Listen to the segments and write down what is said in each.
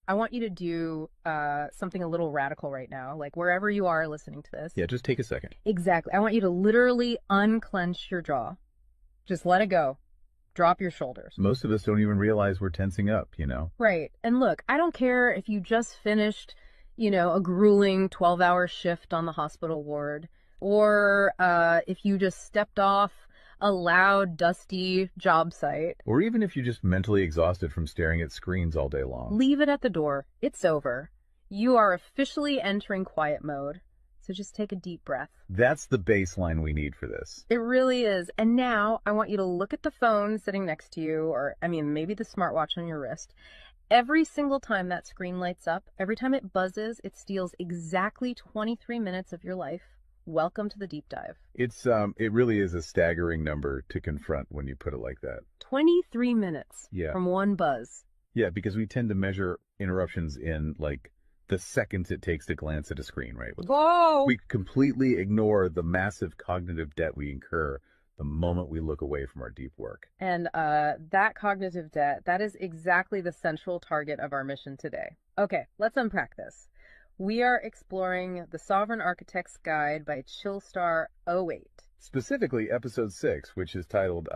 I want you to do something a little radical right now, like wherever you are listening to this. Yeah, just take a second. Exactly. I want you to literally unclench your jaw. Just let it go. Drop your shoulders. Most of us don't even realize we're tensing up, you know? Right. And look, I don't care if you just finished, a grueling 12-hour shift on the hospital ward, or if you just stepped off a loud, dusty job site. Or even if you're just mentally exhausted from staring at screens all day long. Leave it at the door. It's over. You are officially entering quiet mode. So just take a deep breath. That's the baseline we need for this. It really is. And now I want you to look at the phone sitting next to you, or maybe the smartwatch on your wrist. Every single time that screen lights up, every time it buzzes, it steals exactly 23 minutes of your life. Welcome to the deep dive. It really is a staggering number to confront when you put it like that. 23 minutes Yeah. from one buzz. Yeah, because we tend to measure interruptions in like the seconds it takes to glance at a screen, right? Whoa! We completely ignore the massive cognitive debt we incur the moment we look away from our deep work. And that cognitive debt, that is exactly the central target of our mission today. Okay, let's unpack this. We are exploring The Sovereign Architect's Guide by Chillstar 08. Specifically, episode 6, which is titled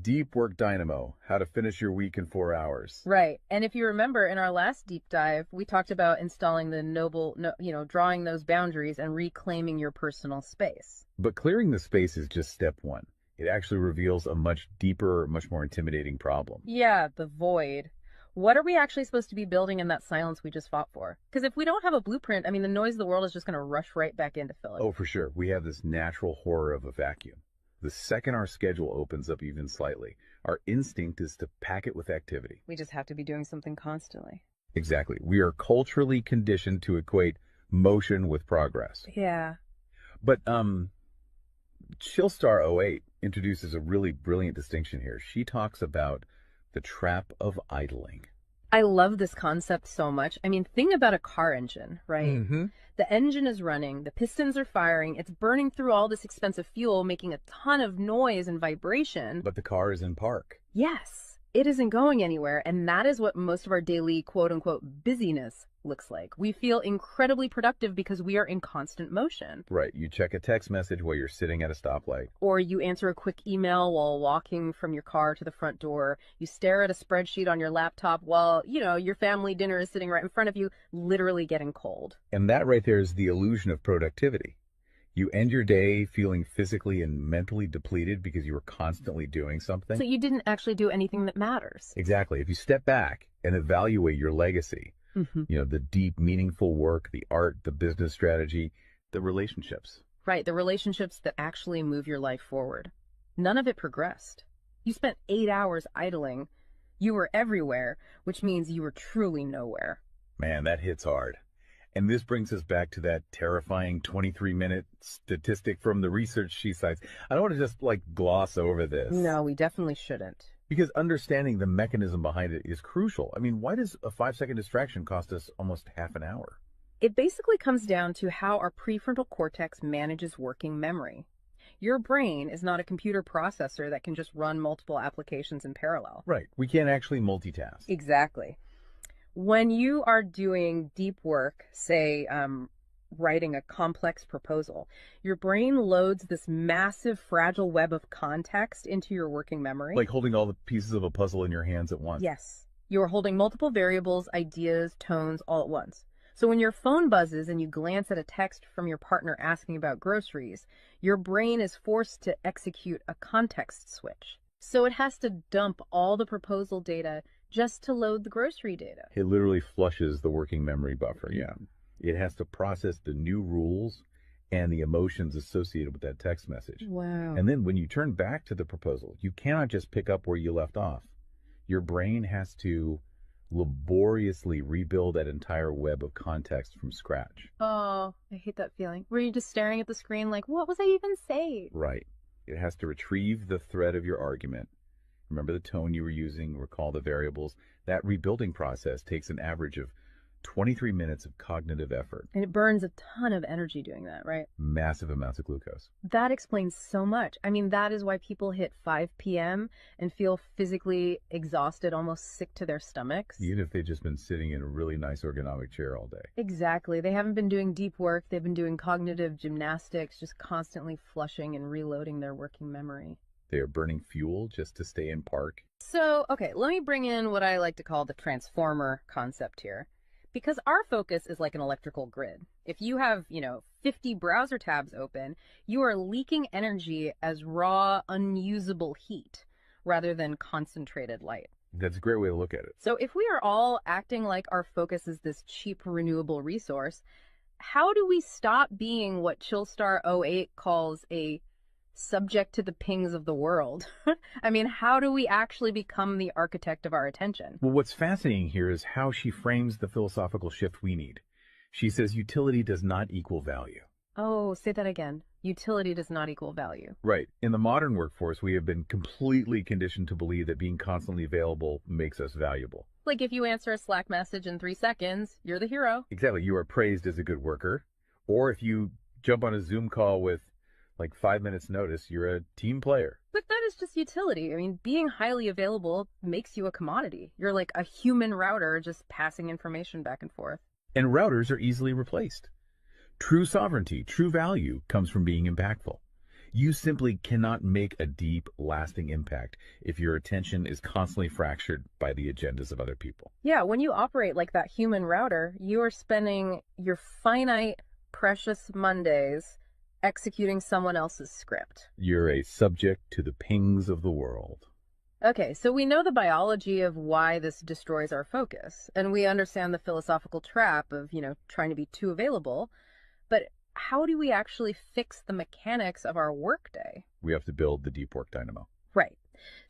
Deep Work Dynamo, How to Finish Your Week in 4 Hours. Right. And if you remember, in our last deep dive, we talked about installing the drawing those boundaries and reclaiming your personal space. But clearing the space is just step one. It actually reveals a much deeper, much more intimidating problem. Yeah, the void. What are we actually supposed to be building in that silence we just fought for? Because if we don't have a blueprint, the noise of the world is just going to rush right back in to fill it. Oh, for sure. We have this natural horror of a vacuum. The second our schedule opens up even slightly, our instinct is to pack it with activity. We just have to be doing something constantly. Exactly. We are culturally conditioned to equate motion with progress. Yeah. But Chillstar 08 introduces a really brilliant distinction here. She talks about the trap of idling. I love this concept so much. Think about a car engine, right? Mm-hmm. The engine is running, the pistons are firing, it's burning through all this expensive fuel, making a ton of noise and vibration. But the car is in park. Yes, it isn't going anywhere, and that is what most of our daily quote-unquote busyness looks like. We feel incredibly productive because we are in constant motion. Right. You check a text message while you're sitting at a stoplight. Or you answer a quick email while walking from your car to the front door. You stare at a spreadsheet on your laptop while, your family dinner is sitting right in front of you, literally getting cold. And that right there is the illusion of productivity. You end your day feeling physically and mentally depleted because you were constantly doing something. So you didn't actually do anything that matters. Exactly. If you step back and evaluate your legacy, the deep, meaningful work, the art, the business strategy, the relationships. Right, the relationships that actually move your life forward. None of it progressed. You spent 8 hours idling. You were everywhere, which means you were truly nowhere. Man, that hits hard. And this brings us back to that terrifying 23-minute statistic from the research she cites. I don't want to just gloss over this. No, we definitely shouldn't. Because understanding the mechanism behind it is crucial. Why does a 5-second distraction cost us almost half an hour? It basically comes down to how our prefrontal cortex manages working memory. Your brain is not a computer processor that can just run multiple applications in parallel. Right. We can't actually multitask. Exactly. When you are doing deep work, say writing a complex proposal, your brain loads this massive fragile web of context into your working memory. Like holding all the pieces of a puzzle in your hands at once. Yes. You are holding multiple variables, ideas, tones all at once. So when your phone buzzes and you glance at a text from your partner asking about groceries, your brain is forced to execute a context switch. So it has to dump all the proposal data just to load the grocery data. It literally flushes the working memory buffer, yeah. It has to process the new rules and the emotions associated with that text message. Wow. And then when you turn back to the proposal, you cannot just pick up where you left off. Your brain has to laboriously rebuild that entire web of context from scratch. Oh, I hate that feeling. Were you just staring at the screen like, what was I even saying? Right. It has to retrieve the thread of your argument. Remember the tone you were using, recall the variables. That rebuilding process takes an average of 23 minutes of cognitive effort, And it burns a ton of energy doing that, right? massive amounts of glucose. That explains so much. I mean, that is why people hit 5 p.m. and feel physically exhausted, almost sick to their stomachs. Even if they've just been sitting in a really nice ergonomic chair all day. Exactly. They haven't been doing deep work. They've been doing cognitive gymnastics, just constantly flushing and reloading their working memory. They are burning fuel just to stay in park. So, okay, let me bring in what I like to call the transformer concept here. Because our focus is like an electrical grid. If you have, 50 browser tabs open, you are leaking energy as raw, unusable heat rather than concentrated light. That's a great way to look at it. So if we are all acting like our focus is this cheap renewable resource, how do we stop being what Chillstar '08 calls a subject to the pings of the world? I mean, how do we actually become the architect of our attention? Well, what's fascinating here is how she frames the philosophical shift we need. She says utility does not equal value. Oh, say that again. Utility does not equal value. Right. In the modern workforce, we have been completely conditioned to believe that being constantly available makes us valuable. Like if you answer a Slack message in 3 seconds, you're the hero. Exactly. You are praised as a good worker. Or if you jump on a Zoom call with like 5 minutes notice, you're a team player. But that is just utility. I mean, being highly available makes you a commodity. You're like a human router just passing information back and forth. And routers are easily replaced. True sovereignty, true value comes from being impactful. You simply cannot make a deep, lasting impact if your attention is constantly fractured by the agendas of other people. Yeah, when you operate like that human router, you are spending your finite, precious Mondays executing someone else's script. You're a subject to the pings of the world. Okay, so we know the biology of why this destroys our focus, and we understand the philosophical trap of, trying to be too available, but how do we actually fix the mechanics of our workday? We have to build the deep work dynamo. Right.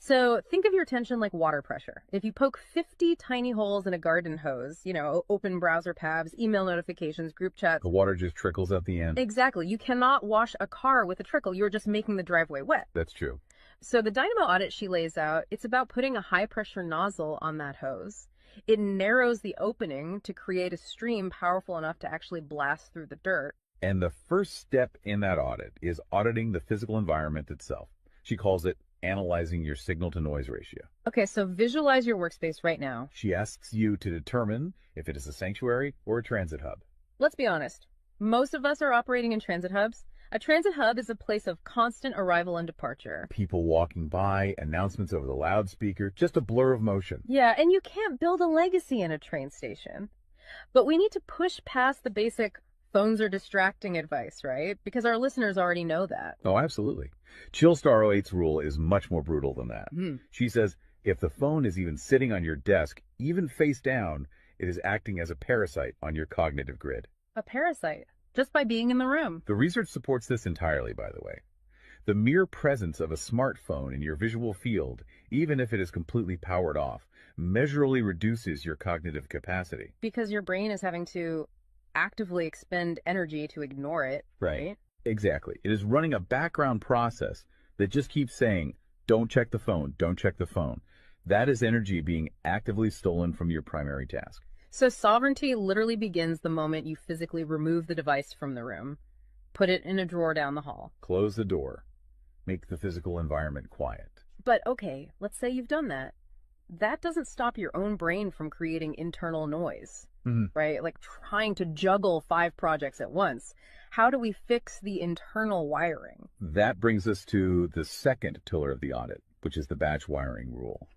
So think of your attention like water pressure. If you poke 50 tiny holes in a garden hose, open browser tabs, email notifications, group chats. The water just trickles at the end. Exactly. You cannot wash a car with a trickle. You're just making the driveway wet. That's true. So the Dynamo Audit she lays out, it's about putting a high pressure nozzle on that hose. It narrows the opening to create a stream powerful enough to actually blast through the dirt. And the first step in that audit is auditing the physical environment itself. She calls it analyzing your signal-to-noise ratio. Okay, so visualize your workspace right now. She asks you to determine if it is a sanctuary or a transit hub. Let's be honest. Most of us are operating in transit hubs. A transit hub is a place of constant arrival and departure. People walking by, announcements over the loudspeaker, just a blur of motion. Yeah, and you can't build a legacy in a train station. But we need to push past the basic phones are distracting advice, right? Because our listeners already know that. Oh, absolutely. Chillstar '08's rule is much more brutal than that. She says if the phone is even sitting on your desk, even face down, it is acting as a parasite on your cognitive grid. A parasite, just by being in the room. The research supports this entirely, by the way. The mere presence of a smartphone in your visual field, even if it is completely powered off, measurably reduces your cognitive capacity. Because your brain is having to actively expend energy to ignore it, right? Exactly. It is running a background process that just keeps saying, don't check the phone, don't check the phone. That is energy being actively stolen from your primary task. So sovereignty literally begins the moment you physically remove the device from the room, put it in a drawer down the hall. Close the door. Make the physical environment quiet. But okay, let's say you've done that. That doesn't stop your own brain from creating internal noise, right? Like trying to juggle 5 projects at once. How do we fix the internal wiring? That brings us to the second pillar of the audit, which is the batch wiring rule.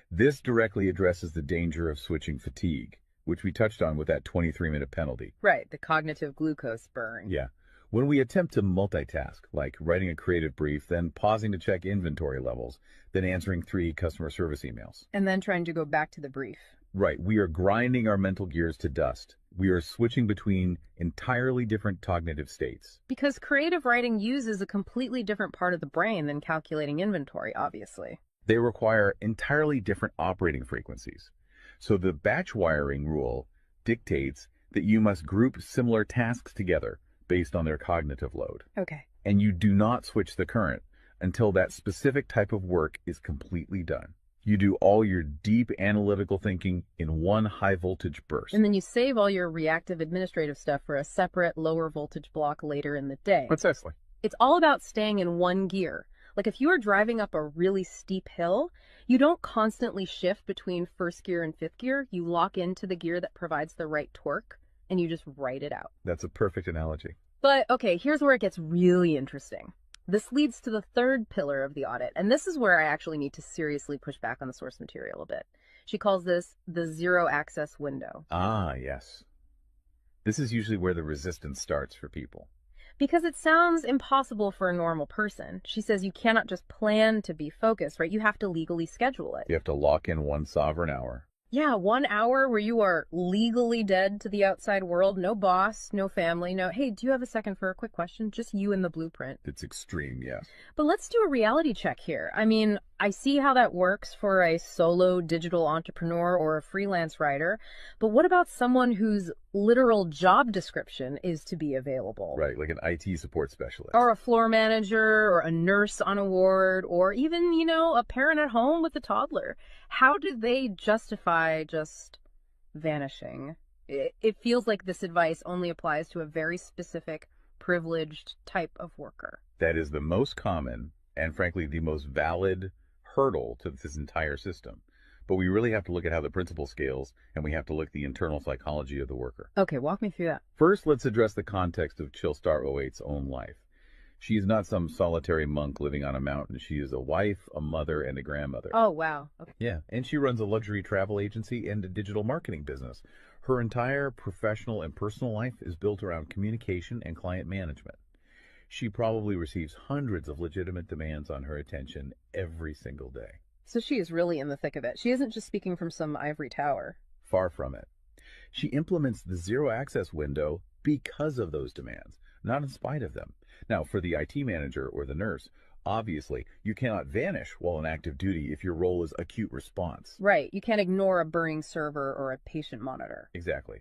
This directly addresses the danger of switching fatigue, which we touched on with that 23-minute penalty. Right, the cognitive glucose burn. Yeah. When we attempt to multitask, like writing a creative brief, then pausing to check inventory levels, then answering 3 customer service emails. And then trying to go back to the brief. Right. We are grinding our mental gears to dust. We are switching between entirely different cognitive states. Because creative writing uses a completely different part of the brain than calculating inventory, obviously. They require entirely different operating frequencies. So the batch wiring rule dictates that you must group similar tasks together based on their cognitive load. Okay. And you do not switch the current until that specific type of work is completely done. You do all your deep analytical thinking in one high voltage burst. And then you save all your reactive administrative stuff for a separate lower voltage block later in the day. Precisely. It's all about staying in one gear. Like if you are driving up a really steep hill, you don't constantly shift between first gear and fifth gear. You lock into the gear that provides the right torque and you just ride it out. That's a perfect analogy. But okay, here's where it gets really interesting. This leads to the third pillar of the audit, and this is where I actually need to seriously push back on the source material a bit. She calls this the zero access window. Ah, yes. This is usually where the resistance starts for people. Because it sounds impossible for a normal person. She says you cannot just plan to be focused, right? You have to legally schedule it. You have to lock in one sovereign hour. Yeah, 1 hour where you are legally dead to the outside world. No boss, no family, no, hey, do you have a second for a quick question? Just you and the blueprint. It's extreme, yes. But let's do a reality check here. I mean, I see how that works for a solo digital entrepreneur or a freelance writer, but what about someone whose literal job description is to be available? Right, like an IT support specialist. Or a floor manager, or a nurse on a ward, or even, a parent at home with a toddler. How do they justify just vanishing? It feels like this advice only applies to a very specific, privileged type of worker. That is the most common and, frankly, the most valid hurdle to this entire system. But we really have to look at how the principle scales, and we have to look at the internal psychology of the worker. Okay, walk me through that. First, let's address the context of Chillstar '08's own life. She is not some solitary monk living on a mountain. She is a wife, a mother, and a grandmother. Oh, wow. Okay. Yeah, and she runs a luxury travel agency and a digital marketing business. Her entire professional and personal life is built around communication and client management. She probably receives hundreds of legitimate demands on her attention every single day. So she is really in the thick of it. She isn't just speaking from some ivory tower. Far from it. She implements the zero access window because of those demands, not in spite of them. Now, for the IT manager or the nurse, obviously, you cannot vanish while on active duty if your role is acute response. Right. You can't ignore a burning server or a patient monitor. Exactly.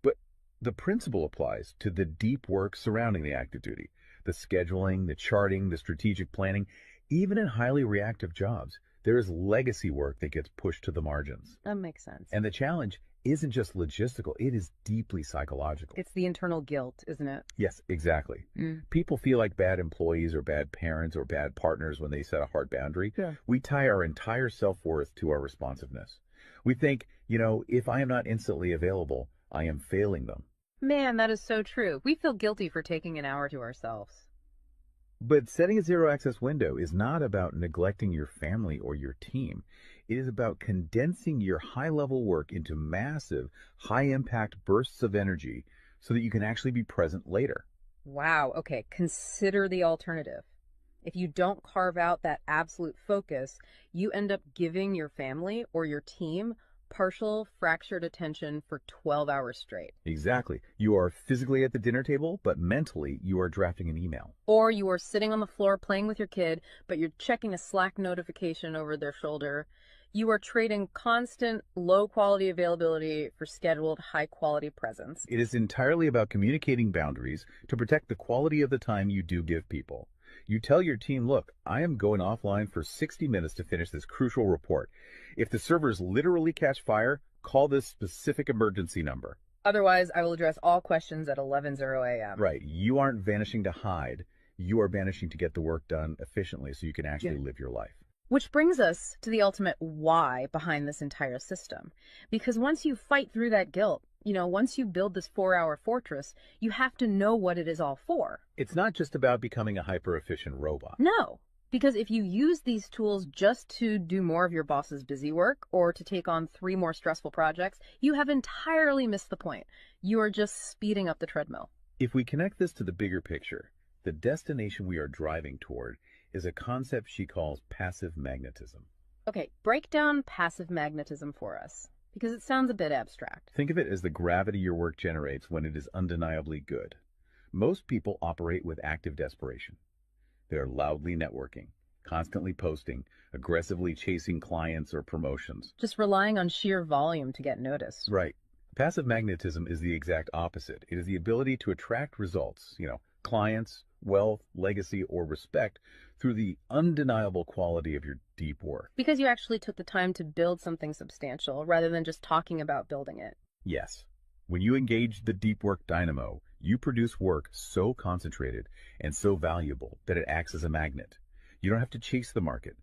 But the principle applies to the deep work surrounding the active duty. The scheduling, the charting, the strategic planning. Even in highly reactive jobs, there is legacy work that gets pushed to the margins. That makes sense. And the challenge isn't just logistical, it is deeply psychological. It's the internal guilt, isn't it? Yes, exactly. People feel like bad employees or bad parents or bad partners when they set a hard boundary. Yeah. We tie our entire self-worth to our responsiveness. We think, if I am not instantly available, I am failing them. Man, that is so true. We feel guilty for taking an hour to ourselves. But setting a zero access window is not about neglecting your family or your team. It is about condensing your high-level work into massive, high-impact bursts of energy so that you can actually be present later. Wow. Okay. Consider the alternative. If you don't carve out that absolute focus, you end up giving your family or your team partial fractured attention for 12 hours straight. Exactly. You are physically at the dinner table, but mentally you are drafting an email. Or you are sitting on the floor playing with your kid, but you're checking a Slack notification over their shoulder. You are trading constant low-quality availability for scheduled high-quality presence. It is entirely about communicating boundaries to protect the quality of the time you do give people. You tell your team, look, I am going offline for 60 minutes to finish this crucial report. If the servers literally catch fire, call this specific emergency number. Otherwise, I will address all questions at 11:00 a.m. Right. You aren't vanishing to hide. You are vanishing to get the work done efficiently so you can actually live your life. Which brings us to the ultimate why behind this entire system. Because once you fight through that guilt, once you build this 4-hour fortress, you have to know what it is all for. It's not just about becoming a hyper-efficient robot. No, because if you use these tools just to do more of your boss's busy work or to take on 3 more stressful projects, you have entirely missed the point. You are just speeding up the treadmill. If we connect this to the bigger picture, the destination we are driving toward is a concept she calls passive magnetism. Okay, break down passive magnetism for us, because it sounds a bit abstract. Think of it as the gravity your work generates when it is undeniably good. Most people operate with active desperation. They are loudly networking, constantly posting, aggressively chasing clients or promotions. Just relying on sheer volume to get noticed. Right. Passive magnetism is the exact opposite. It is the ability to attract results, clients, wealth, legacy, or respect through the undeniable quality of your deep work. Because you actually took the time to build something substantial rather than just talking about building it. Yes, when you engage the deep work dynamo, you produce work so concentrated and so valuable that it acts as a magnet. You don't have to chase the market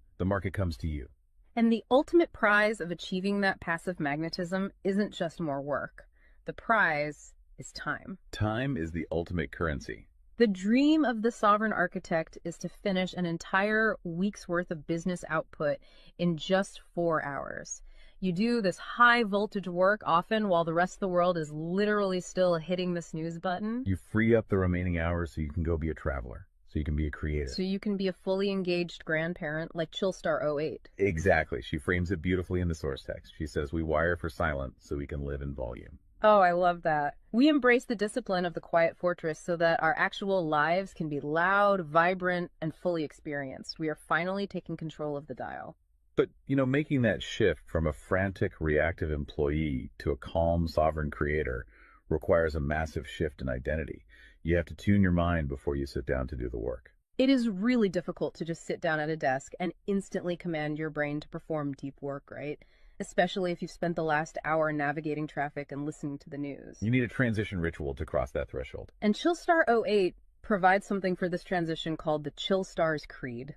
comes to you. And the ultimate prize of achieving that passive magnetism isn't just more work. The prize is time. Time is the ultimate currency. The dream of the sovereign architect is to finish an entire week's worth of business output in just 4 hours. You do this high voltage work often while the rest of the world is literally still hitting the snooze button. You free up the remaining hours so you can go be a traveler, so you can be a creator. So you can be a fully engaged grandparent like Chillstar 08. Exactly. She frames it beautifully in the source text. She says, we wire for silent so we can live in volume. Oh, I love that. We embrace the discipline of the quiet fortress so that our actual lives can be loud, vibrant, and fully experienced. We are finally taking control of the dial. But, making that shift from a frantic, reactive employee to a calm, sovereign creator requires a massive shift in identity. You have to tune your mind before you sit down to do the work. It is really difficult to just sit down at a desk and instantly command your brain to perform deep work, right? Especially if you've spent the last hour navigating traffic and listening to the news. You need a transition ritual to cross that threshold. And Chillstar 08 provides something for this transition called the Chillstar's Creed.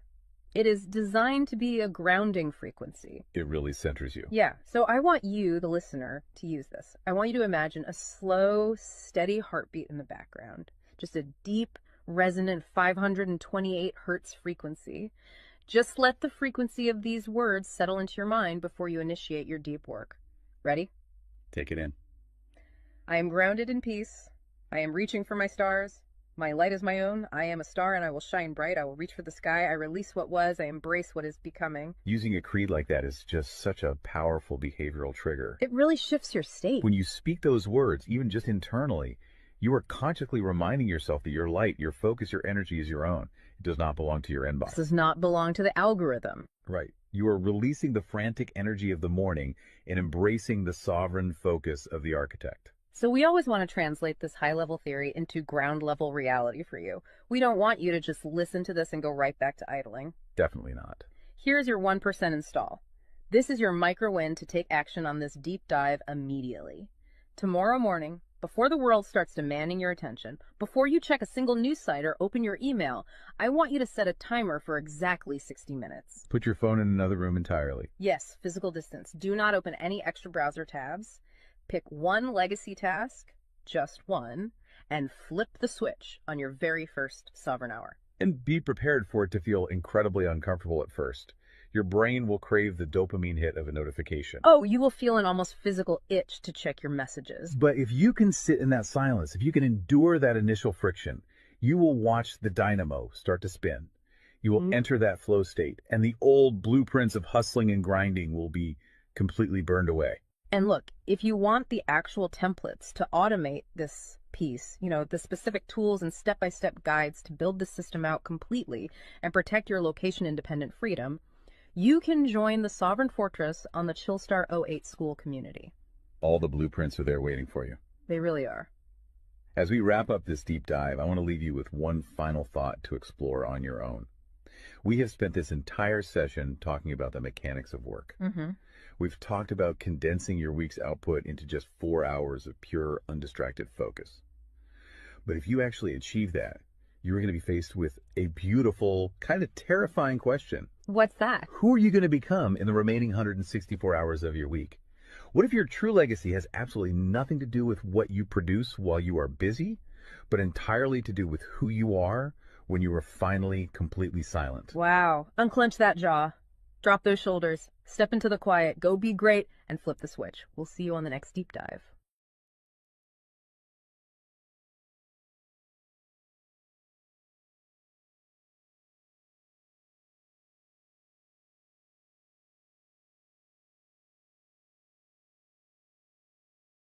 It is designed to be a grounding frequency. It really centers you. Yeah, so I want you, the listener, to use this. I want you to imagine a slow, steady heartbeat in the background. Just a deep, resonant 528 hertz frequency. Just let the frequency of these words settle into your mind before you initiate your deep work. Ready? Take it in. I am grounded in peace. I am reaching for my stars. My light is my own. I am a star and I will shine bright. I will reach for the sky. I release what was. I embrace what is becoming. Using a creed like that is just such a powerful behavioral trigger. It really shifts your state. When you speak those words, even just internally, you are consciously reminding yourself that your light, your focus, your energy is your own. It does not belong to your inbox. This does not belong to the algorithm. Right. You are releasing the frantic energy of the morning and embracing the sovereign focus of the architect. So we always want to translate this high-level theory into ground-level reality for you. We don't want you to just listen to this and go right back to idling. Definitely not. Here's your 1% install. This is your micro-win to take action on this deep dive immediately. Tomorrow morning, before the world starts demanding your attention, before you check a single news site or open your email, I want you to set a timer for exactly 60 minutes. Put your phone in another room entirely. Yes, physical distance. Do not open any extra browser tabs. Pick one legacy task, just one, and flip the switch on your very first sovereign hour. And be prepared for it to feel incredibly uncomfortable at first. Your brain will crave the dopamine hit of a notification. Oh, you will feel an almost physical itch to check your messages. But if you can sit in that silence, if you can endure that initial friction, you will watch the dynamo start to spin. You will enter that flow state, and the old blueprints of hustling and grinding will be completely burned away. And look, if you want the actual templates to automate this piece, the specific tools and step-by-step guides to build the system out completely and protect your location-independent freedom, you can join the Sovereign Fortress on the Chillstar 08 school community. All the blueprints are there waiting for you. They really are. As we wrap up this deep dive, I want to leave you with one final thought to explore on your own. We have spent this entire session talking about the mechanics of work. We've talked about condensing your week's output into just 4 hours of pure, undistracted focus. But if you actually achieve that, you're going to be faced with a beautiful, kind of terrifying question. What's that? Who are you going to become in the remaining 164 hours of your week? What if your true legacy has absolutely nothing to do with what you produce while you are busy, but entirely to do with who you are when you are finally completely silent? Wow. Unclench that jaw. Drop those shoulders. Step into the quiet. Go be great and flip the switch. We'll see you on the next deep dive.